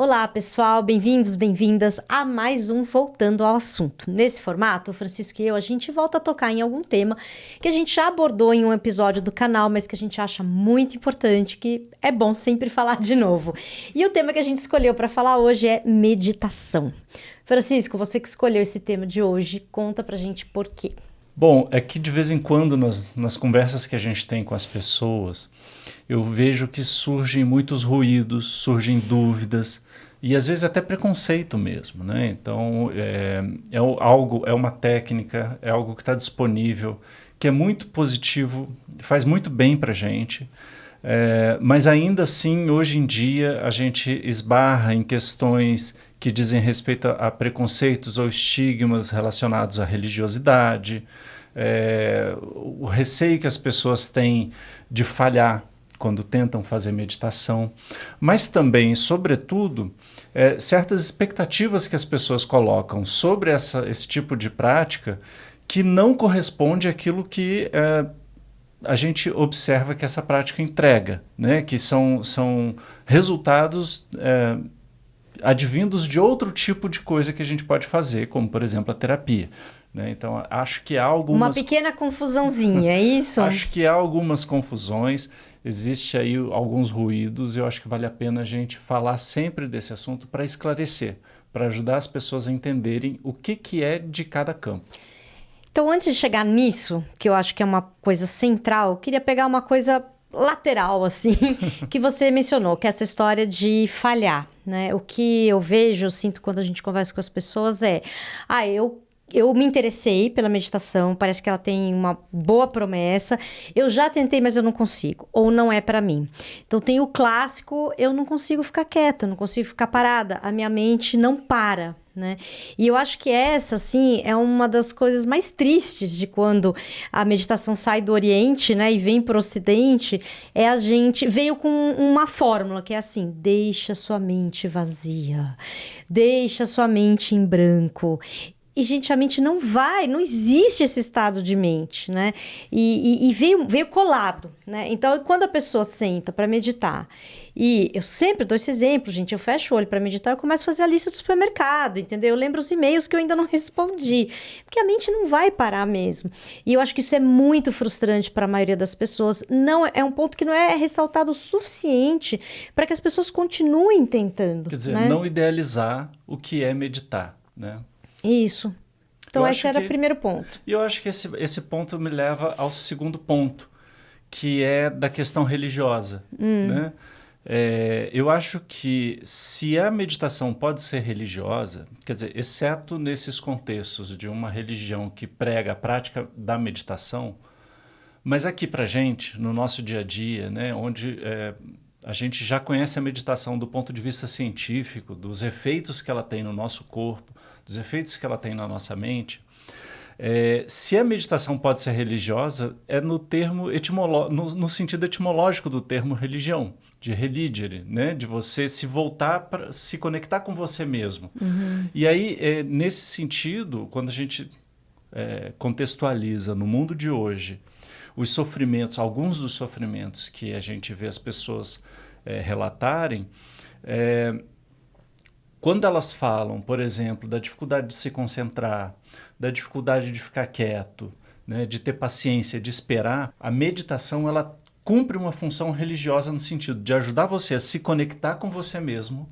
Olá, pessoal, bem-vindos, bem-vindas a mais um Voltando ao Assunto. Nesse formato, o Francisco e eu, a gente volta a tocar em algum tema que a gente já abordou em um episódio do canal, mas que a gente acha muito importante, que é bom sempre falar de novo. E o tema que a gente escolheu para falar hoje é meditação. Francisco, você que escolheu esse tema de hoje, conta pra gente por quê. Bom, é que de vez em quando nas conversas que a gente tem com as pessoas, eu vejo que surgem muitos ruídos, surgem dúvidas e às vezes até preconceito mesmo, né? Então é uma técnica, é algo que está disponível, que é muito positivo, faz muito bem para a gente, mas ainda assim, hoje em dia, a gente esbarra em questões que dizem respeito a preconceitos ou estigmas relacionados à religiosidade, o receio que as pessoas têm de falhar quando tentam fazer meditação, mas também, sobretudo, certas expectativas que as pessoas colocam sobre esse tipo de prática que não corresponde àquilo que a gente observa que essa prática entrega, né? Que são resultados advindos de outro tipo de coisa que a gente pode fazer, como, por exemplo, a terapia. Né? Então, acho que há algumas... Uma pequena confusãozinha, é isso? Acho que há algumas confusões, existe aí alguns ruídos, eu acho que vale a pena a gente falar sempre desse assunto para esclarecer, para ajudar as pessoas a entenderem o que é de cada campo. Então, antes de chegar nisso, que eu acho que é uma coisa central, eu queria pegar uma coisa lateral, assim, que você mencionou, que é essa história de falhar, né? O que eu vejo, eu sinto quando a gente conversa com as pessoas eu me interessei pela meditação, parece que ela tem uma boa promessa. Eu já tentei, mas eu não consigo, ou não é para mim. Então tem o clássico, eu não consigo ficar quieta, não consigo ficar parada, a minha mente não para, né? E eu acho que essa, assim, é uma das coisas mais tristes de quando a meditação sai do Oriente, né, e vem para o Ocidente, a gente veio com uma fórmula que é assim: deixa sua mente vazia, deixa sua mente em branco. E, gente, a mente não existe esse estado de mente, né? E veio colado, né? Então, quando a pessoa senta para meditar, e eu sempre dou esse exemplo, gente, eu fecho o olho para meditar, eu começo a fazer a lista do supermercado, entendeu? Eu lembro os e-mails que eu ainda não respondi, porque a mente não vai parar mesmo. E eu acho que isso é muito frustrante para a maioria das pessoas. Não é um ponto que não é ressaltado o suficiente para que as pessoas continuem tentando. Quer dizer, né? Não idealizar o que é meditar, né? Isso. Então, esse era o primeiro ponto. E eu acho que esse ponto me leva ao segundo ponto, que é da questão religiosa. Né? Eu acho que se a meditação pode ser religiosa, quer dizer, exceto nesses contextos de uma religião que prega a prática da meditação, mas aqui pra gente, no nosso dia a dia, né, onde a gente já conhece a meditação do ponto de vista científico, dos efeitos que ela tem no nosso corpo, dos efeitos que ela tem na nossa mente, se a meditação pode ser religiosa, é no termo no sentido etimológico do termo religião, de religere, né? De você se voltar para se conectar com você mesmo. Uhum. E aí, nesse sentido, quando a gente contextualiza no mundo de hoje os sofrimentos, alguns dos sofrimentos que a gente vê as pessoas relatarem, quando elas falam, por exemplo, da dificuldade de se concentrar, da dificuldade de ficar quieto, né, de ter paciência, de esperar, a meditação ela cumpre uma função religiosa no sentido de ajudar você a se conectar com você mesmo,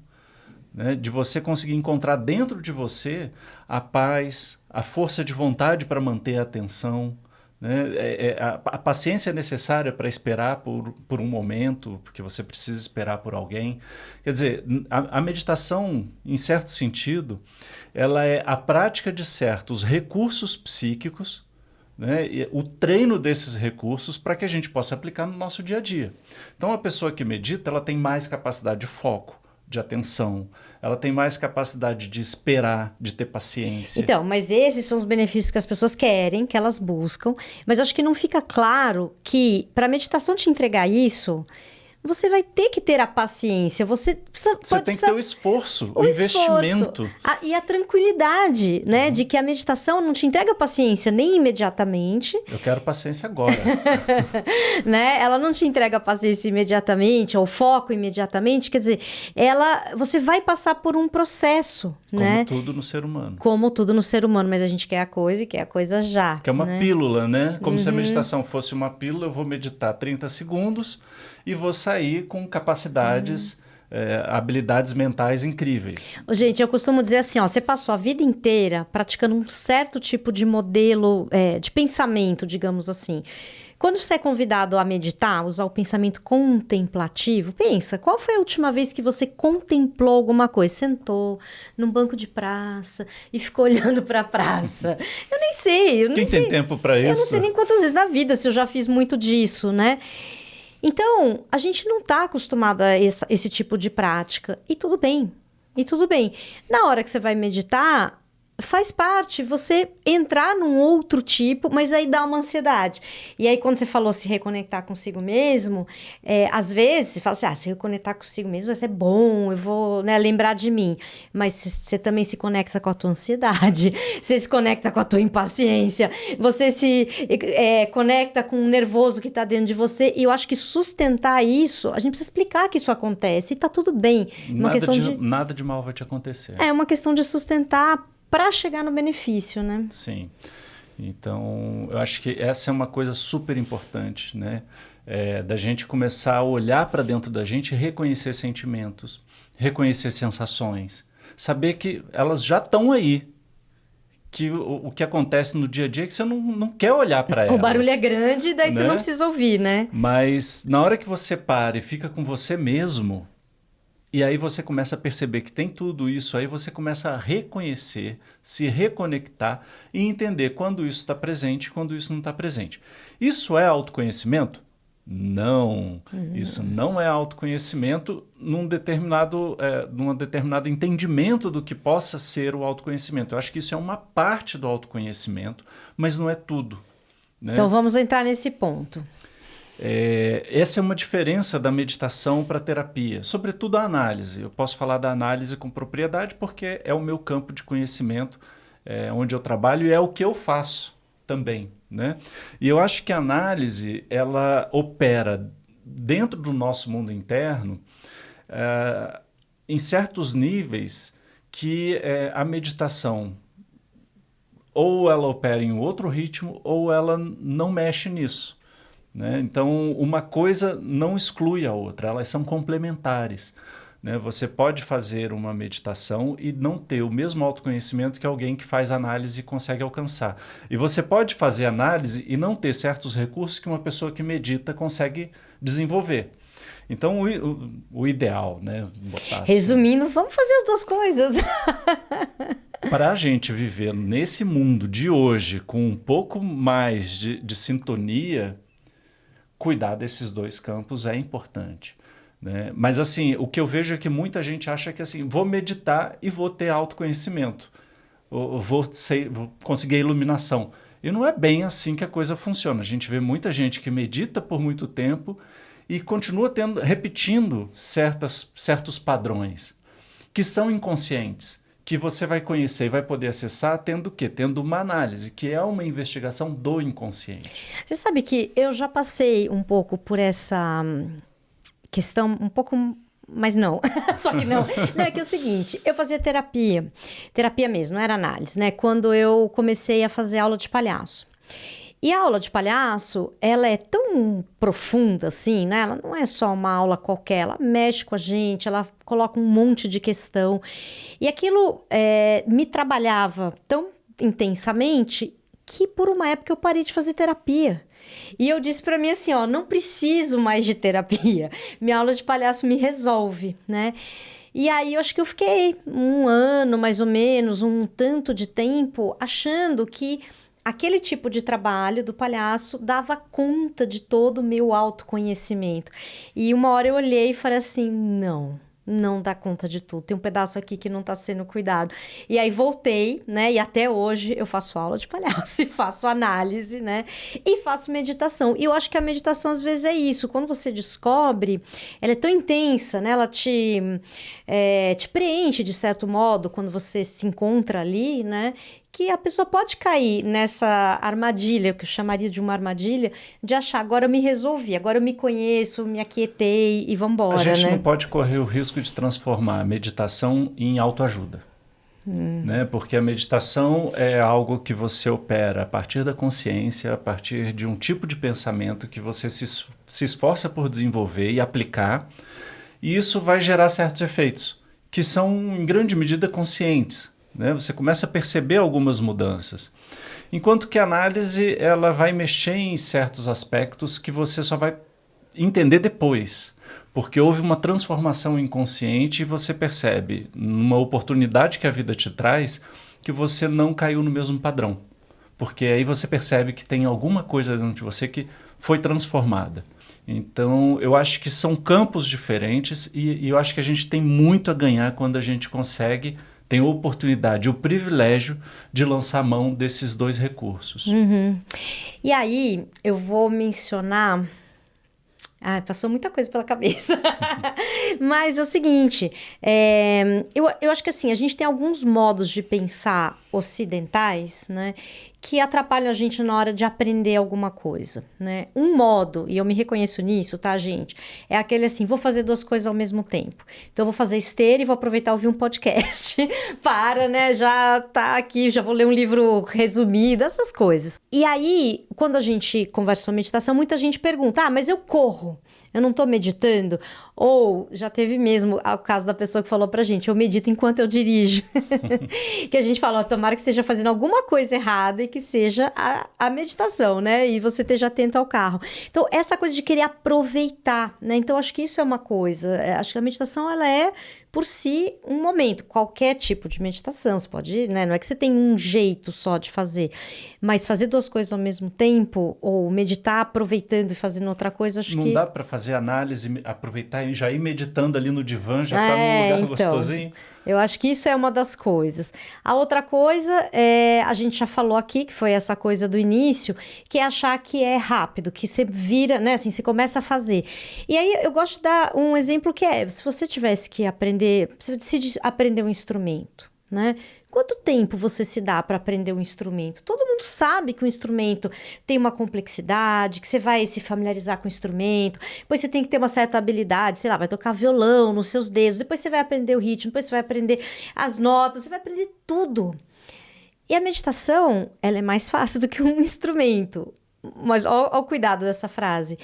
né, de você conseguir encontrar dentro de você a paz, a força de vontade para manter a atenção, né, a paciência necessária para esperar por um momento, porque você precisa esperar por alguém. Quer dizer, a meditação, em certo sentido, ela é a prática de certos recursos psíquicos, né, e o treino desses recursos para que a gente possa aplicar no nosso dia a dia. Então, a pessoa que medita, ela tem mais capacidade de foco, de atenção, ela tem mais capacidade de esperar, de ter paciência. Então, mas esses são os benefícios que as pessoas querem, que elas buscam, mas eu acho que não fica claro que para a meditação te entregar isso, você vai ter que ter a paciência. Você tem que ter o esforço, o investimento. E a tranquilidade, né? De que a meditação não te entrega paciência nem imediatamente. Eu quero paciência agora. Né? Ela não te entrega paciência imediatamente, ou foco imediatamente. Quer dizer, você vai passar por um processo, né? Como tudo no ser humano. Como tudo no ser humano, mas a gente quer a coisa e quer a coisa já. Que é uma pílula, né? Como se a meditação fosse uma pílula, eu vou meditar 30 segundos e vou sair com capacidades, habilidades mentais incríveis. Gente, eu costumo dizer assim, ó, você passou a vida inteira praticando um certo tipo de modelo de pensamento, digamos assim. Quando você é convidado a meditar, usar o pensamento contemplativo, pensa, qual foi a última vez que você contemplou alguma coisa? Sentou num banco de praça e ficou olhando para a praça. Eu nem sei. Quem tem tempo para isso? Eu não sei nem quantas vezes na vida se eu já fiz muito disso, né? Então, a gente não está acostumado a esse tipo de prática. E tudo bem. E tudo bem. Na hora que você vai meditar, faz parte você entrar num outro tipo, mas aí dá uma ansiedade. E aí, quando você falou se reconectar consigo mesmo, às vezes você fala assim, se reconectar consigo mesmo vai ser bom, eu vou, né, lembrar de mim. Mas você também se conecta com a tua ansiedade, você se conecta com a tua impaciência, você se conecta com o nervoso que está dentro de você. E eu acho que sustentar isso, a gente precisa explicar que isso acontece e tá tudo bem. Nada de mal vai te acontecer. É uma questão de sustentar para chegar no benefício, né? Sim. Então, eu acho que essa é uma coisa super importante, né? Da gente começar a olhar para dentro da gente e reconhecer sentimentos, reconhecer sensações, saber que elas já estão aí, que o que acontece no dia a dia é que você não quer olhar para elas. O barulho é grande, daí você não precisa ouvir, né? Mas na hora que você para e fica com você mesmo, e aí você começa a perceber que tem tudo isso, aí você começa a reconhecer, se reconectar e entender quando isso está presente e quando isso não está presente. Isso é autoconhecimento? Não. Isso não é autoconhecimento num determinado entendimento do que possa ser o autoconhecimento. Eu acho que isso é uma parte do autoconhecimento, mas não é tudo, né? Então vamos entrar nesse ponto. Essa é uma diferença da meditação para a terapia, sobretudo a análise. Eu posso falar da análise com propriedade porque é o meu campo de conhecimento, onde eu trabalho e é o que eu faço também, né? E eu acho que a análise, ela opera dentro do nosso mundo interno em certos níveis que a meditação ou ela opera em outro ritmo ou ela não mexe nisso, né? Então, uma coisa não exclui a outra, elas são complementares, né? Você pode fazer uma meditação e não ter o mesmo autoconhecimento que alguém que faz análise consegue alcançar. E você pode fazer análise e não ter certos recursos que uma pessoa que medita consegue desenvolver. Então, o ideal, né? Resumindo, vamos fazer as duas coisas. Para a gente viver nesse mundo de hoje com um pouco mais de sintonia, cuidar desses dois campos é importante, né? Mas assim, o que eu vejo é que muita gente acha que assim, vou meditar e vou ter autoconhecimento, ou vou conseguir a iluminação. E não é bem assim que a coisa funciona. A gente vê muita gente que medita por muito tempo e continua repetindo certos padrões que são inconscientes, que você vai conhecer e vai poder acessar tendo o quê? Tendo uma análise, que é uma investigação do inconsciente. Você sabe que eu já passei um pouco por essa questão, um pouco, mas não. Só que não. Não, é que é o seguinte, eu fazia terapia mesmo, não era análise, né? Quando eu comecei a fazer aula de palhaço. E a aula de palhaço, ela é tão profunda assim, né? Ela não é só uma aula qualquer, ela mexe com a gente, ela coloca um monte de questão. E aquilo me trabalhava tão intensamente que por uma época eu parei de fazer terapia. E eu disse pra mim assim, ó, não preciso mais de terapia. Minha aula de palhaço me resolve, né? E aí eu acho que eu fiquei um ano, mais ou menos, um tanto de tempo, achando que aquele tipo de trabalho do palhaço dava conta de todo o meu autoconhecimento. E uma hora eu olhei e falei assim, não, não dá conta de tudo. Tem um pedaço aqui que não está sendo cuidado. E aí voltei, né? E até hoje eu faço aula de palhaço e faço análise, né? E faço meditação. E eu acho que a meditação às vezes é isso. Quando você descobre, ela é tão intensa, né? Ela te preenche de certo modo quando você se encontra ali, né? Que a pessoa pode cair nessa armadilha, que eu chamaria de uma armadilha, de achar, agora eu me resolvi, agora eu me conheço, me aquietei e vambora, A gente né? não pode correr o risco de transformar a meditação em autoajuda, né? Porque a meditação é algo que você opera a partir da consciência, a partir de um tipo de pensamento que você se esforça por desenvolver e aplicar, e isso vai gerar certos efeitos, que são em grande medida conscientes. Né? Você começa a perceber algumas mudanças. Enquanto que a análise ela vai mexer em certos aspectos que você só vai entender depois. Porque houve uma transformação inconsciente e você percebe, numa oportunidade que a vida te traz, que você não caiu no mesmo padrão. Porque aí você percebe que tem alguma coisa dentro de você que foi transformada. Então, eu acho que são campos diferentes e eu acho que a gente tem muito a ganhar quando a gente consegue, tem a oportunidade, o privilégio de lançar mão desses dois recursos. E aí, eu vou mencionar... passou muita coisa pela cabeça. Mas é o seguinte, eu acho que assim, a gente tem alguns modos de pensar ocidentais, né, que atrapalham a gente na hora de aprender alguma coisa, né? Um modo, e eu me reconheço nisso, tá, gente? É aquele assim, vou fazer duas coisas ao mesmo tempo. Então, eu vou fazer esteira e vou aproveitar e ouvir um podcast. Né? Já tá aqui, já vou ler um livro resumido, essas coisas. E aí, quando a gente conversa sobre meditação, muita gente pergunta, mas eu corro, eu não tô meditando? Ou, já teve mesmo o caso da pessoa que falou pra gente, eu medito enquanto eu dirijo. Que a gente fala, tomara que esteja fazendo alguma coisa errada e que seja a meditação, né? E você esteja atento ao carro. Então, essa coisa de querer aproveitar, né? Então, acho que isso é uma coisa. Acho que a meditação, ela é, por si, um momento. Qualquer tipo de meditação. Você pode, né? Não é que você tem um jeito só de fazer. Mas fazer duas coisas ao mesmo tempo, ou meditar aproveitando e fazendo outra coisa, acho que... Não dá para fazer análise, aproveitar e já ir meditando ali no divã, já tá num lugar gostosinho? Eu acho que isso é uma das coisas. A outra coisa, a gente já falou aqui, que foi essa coisa do início, que é achar que é rápido, que você vira, né, assim, você começa a fazer. E aí eu gosto de dar um exemplo que se você tivesse que aprender, você decide aprender um instrumento, né? Quanto tempo você se dá para aprender um instrumento? Todo mundo sabe que o instrumento tem uma complexidade, que você vai se familiarizar com o instrumento, depois você tem que ter uma certa habilidade, sei lá, vai tocar violão nos seus dedos, depois você vai aprender o ritmo, depois você vai aprender as notas, você vai aprender tudo. E a meditação, ela é mais fácil do que um instrumento. Mas olha o cuidado dessa frase.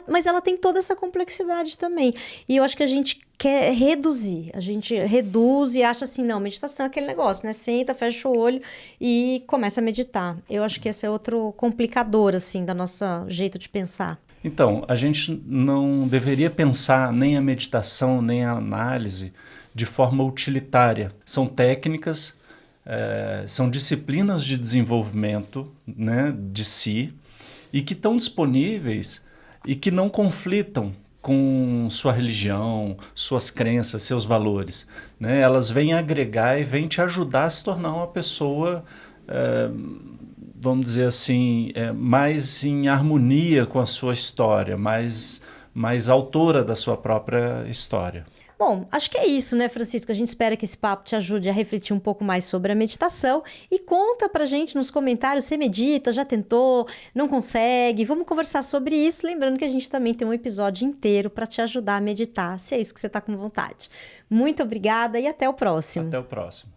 Mas ela tem toda essa complexidade também. E eu acho que a gente quer reduzir. A gente reduz e acha assim, não, meditação é aquele negócio, né? Senta, fecha o olho e começa a meditar. Eu acho que esse é outro complicador, assim, do nosso jeito de pensar. Então, a gente não deveria pensar nem a meditação, nem a análise de forma utilitária. São técnicas, são disciplinas de desenvolvimento, né, de si, e que estão disponíveis e que não conflitam com sua religião, suas crenças, seus valores, né? Elas vêm agregar e vêm te ajudar a se tornar uma pessoa, vamos dizer assim, mais em harmonia com a sua história, mais autora da sua própria história. Bom, acho que é isso, né, Francisco? A gente espera que esse papo te ajude a refletir um pouco mais sobre a meditação e conta pra gente nos comentários, você medita, já tentou, não consegue? Vamos conversar sobre isso, lembrando que a gente também tem um episódio inteiro para te ajudar a meditar, se é isso que você tá com vontade. Muito obrigada e até o próximo. Até o próximo.